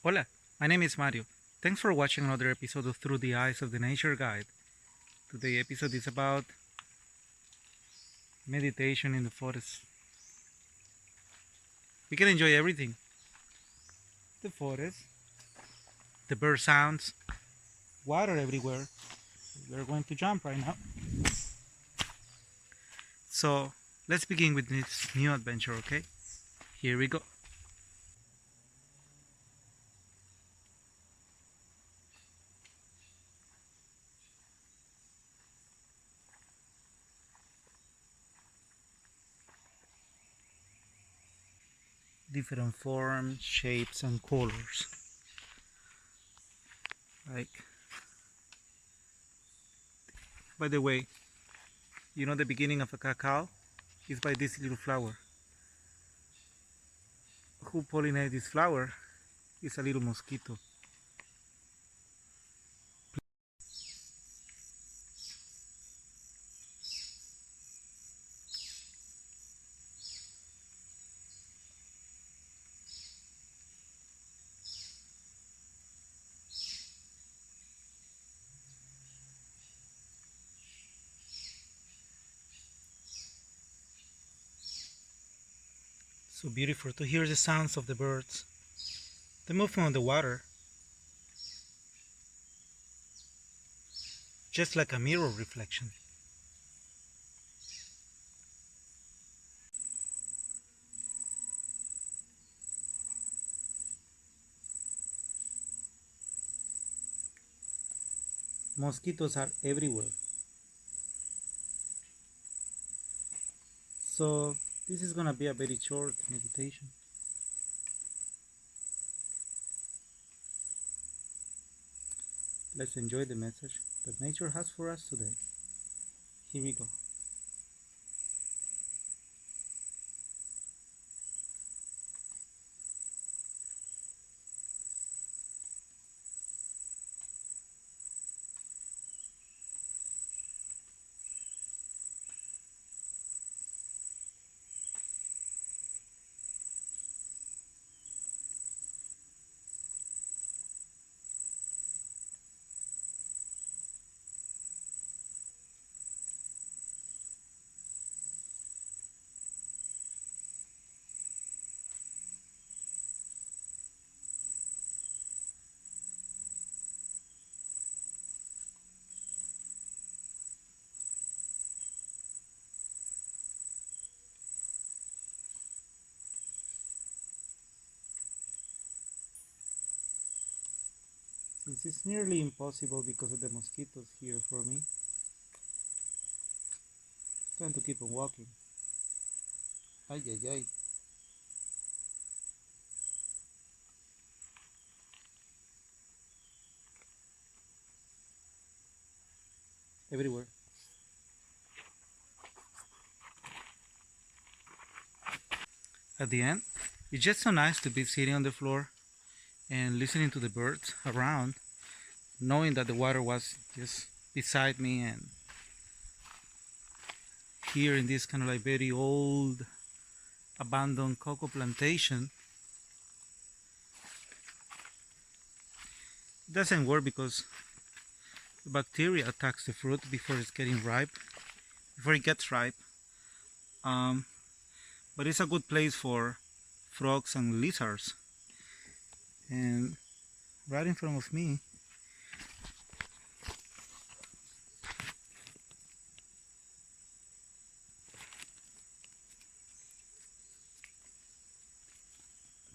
Hola, my name is Mario. Thanks for watching another episode of Through the Eyes of the Nature Guide. Today's episode is about meditation in the forest. We can enjoy everything: the forest, the bird sounds, water everywhere. We're going to jump right now. So let's begin with this new adventure, okay? Here we go. Different forms, shapes, and colors. Like, by the way, you know the beginning of a cacao is by this little flower. Who pollinates this flower is a little mosquito. So beautiful to hear the sounds of the birds, the movement of the water, just like a mirror reflection. Mosquitoes are everywhere. So this is gonna be a very short meditation. Let's enjoy the message that nature has for us today. Here we go. Since it's nearly impossible because of the mosquitoes here for me, it's time to keep on walking. Ay, ay, ay. Everywhere. At the end, it's just so nice to be sitting on the floor and listening to the birds around, knowing that the water was just beside me, and here in this kind of like very old abandoned cocoa plantation. It doesn't work because the bacteria attacks the fruit before it's getting ripe, before it gets ripe. Um, but it's a good place for frogs and lizards. And right in front of me,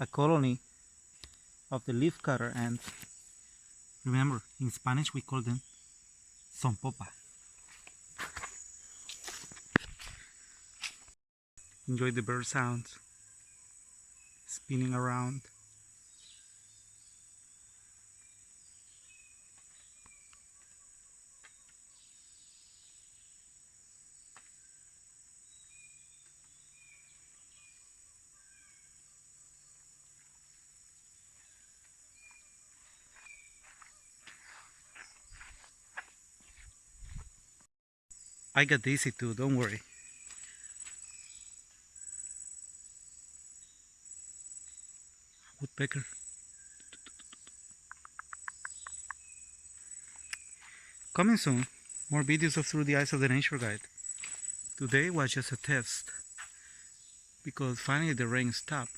a colony of the leafcutter ants. Remember, in Spanish we call them zompopa. Enjoy the bird sounds spinning around. I got dizzy too, don't worry. Woodpecker. Coming soon, more videos of Through the Eyes of the Nature Guide. Today was just a test because finally the rain stopped.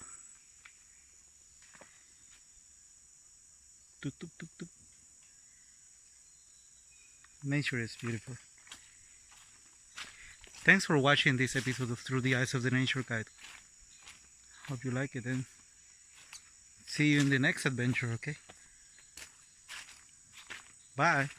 Tuk, tuk, tuk, tuk. Nature is beautiful. Thanks for watching this episode of Through the Eyes of the Nature Guide. Hope you like it and see you in the next adventure, okay? Bye.